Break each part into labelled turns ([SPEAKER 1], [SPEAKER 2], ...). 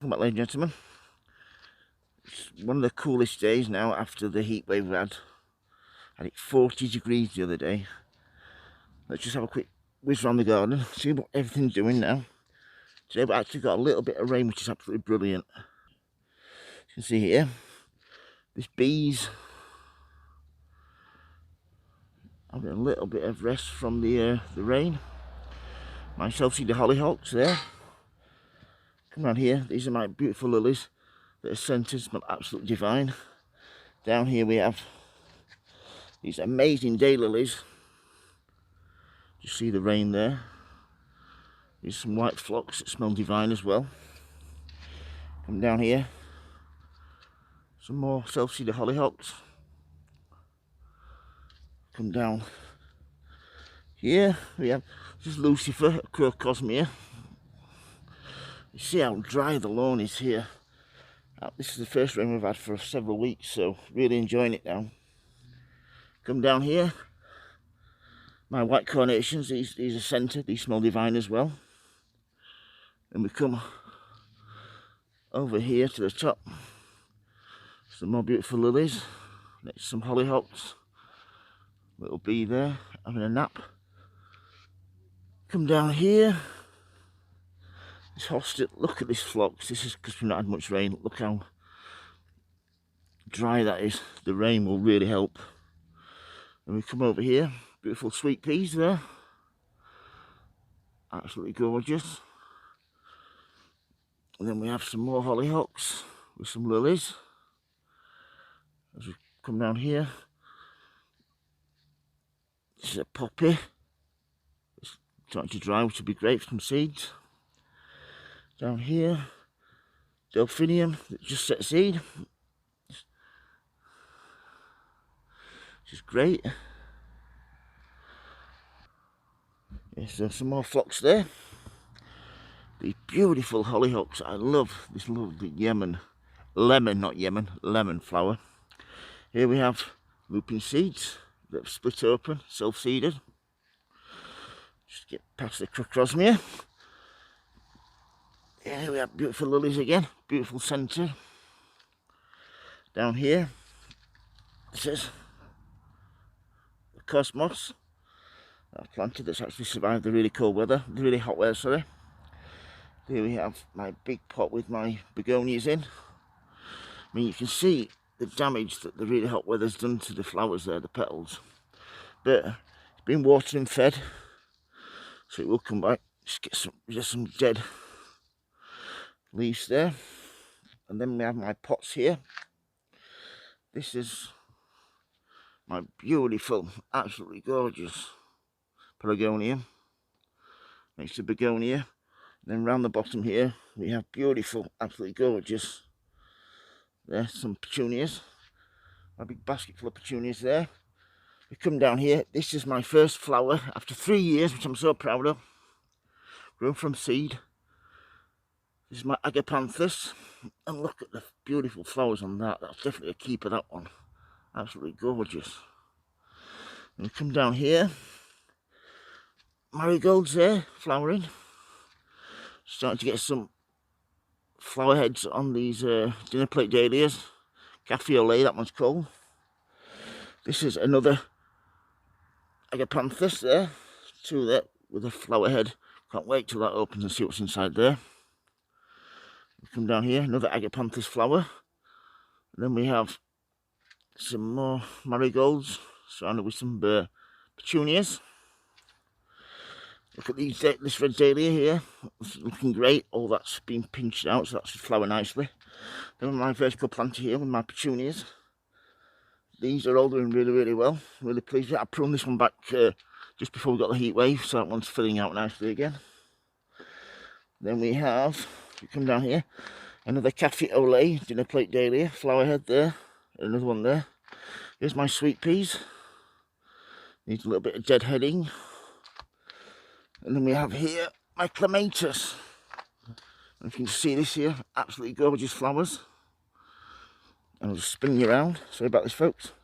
[SPEAKER 1] Welcome back, ladies and gentlemen. It's one of the coolest days now after the heat wave we had. I had it 40 degrees the other day. Let's just have a quick whiz around the garden, see what everything's doing now. Today we actually got a little bit of rain, which is absolutely brilliant. You can see here, this bees having a little bit of rest from the rain. Myself see the hollyhocks there. Come around here, these are my beautiful lilies that are scented, smell absolutely divine. Down here we have these amazing daylilies. You see the rain there. There's some white phlox that smell divine as well. Come down here, some more self-seeded hollyhocks. Come down here, we have this is Lucifer, Cosmere. You see how dry the lawn is here. This is the first rain we've had for several weeks, so really enjoying it now. Come down here, my white carnations, these are scented, these smell divine as well. And we come over here to the top, some more beautiful lilies, next some hollyhocks, little bee there having a nap. Come down here, this hostet, look at this phlox. This is because we've not had much rain. Look how dry that is. The rain will really help. And we come over here, beautiful sweet peas there, absolutely gorgeous. And then we have some more hollyhocks with some lilies. As we come down here, this is a poppy. It's starting to dry, which would be great for some seeds. Down here, delphinium that just set seed, which is great. Yes, there's some more phlox there. These beautiful hollyhocks. I love this lovely lemon flower. Here we have lupin seeds that have split open, self-seeded. Just get past the Crocosmia. Here we have beautiful lilies again, beautiful centre. Down here, this is the cosmos that I've planted that's actually survived the really cold weather, the really hot weather, sorry. Here we have my big pot with my begonias in. I mean, you can see the damage that the really hot weather's done to the flowers there, the petals. But it's been watered and fed, so it will come back. Just get some dead leaves there. And then we have my pots here. This is my beautiful, absolutely gorgeous pelargonium next to begonia. And then round the bottom here we have beautiful, absolutely gorgeous, there's some petunias, my big basket full of petunias there. We come down here, this is my first flower after 3 years, which I'm so proud of, grown from seed. This is my Agapanthus, and look at the beautiful flowers on that. That's definitely a keeper, that one. Absolutely gorgeous. And we come down here, marigolds there, flowering. Starting to get some flower heads on these dinner plate dahlias. Cafe au lait, that one's called. This is another Agapanthus there, two there with a flower head. Can't wait till that opens and see what's inside there. We come down here, another Agapanthus flower. And then we have some more marigolds surrounded with some petunias. Look at this red dahlia here, it's looking great. All that's been pinched out, so that should flower nicely. Then my vertical planter here with my petunias. These are all doing really, really well. Really pleased with it. I pruned this one back just before we got the heat wave, so that one's filling out nicely again. Then we come down here, another Cafe au lait dinner plate dahlia, flower head there, another one there. Here's my sweet peas. Needs a little bit of deadheading. And then we have here my clematis. And if you can see this here, absolutely gorgeous flowers. And I'll just spin you around. Sorry about this, folks.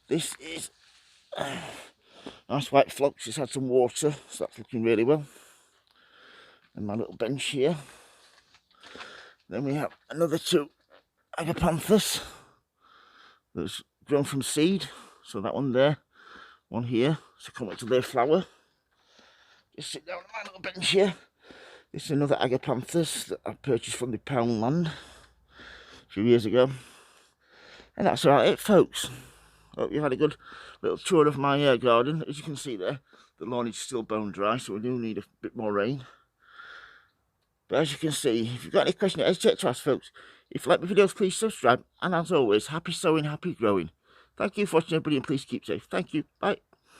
[SPEAKER 1] This is nice white phlox. It's had some water, so that's looking really well. And my little bench here. Then we have another 2 Agapanthus that's grown from seed. So that one there, one here. So come up to their flower. Just sit down on my little bench here. This is another Agapanthus that I purchased from the Poundland a few years ago. And that's about it, folks. Hope you've had a good little tour of my garden. As you can see there, the lawn is still bone dry, so we do need a bit more rain. But as you can see, if you've got any questions, hesitate to ask, folks. If you like my videos, please subscribe. And as always, happy sowing, happy growing. Thank you for watching, everybody, and please keep safe. Thank you. Bye.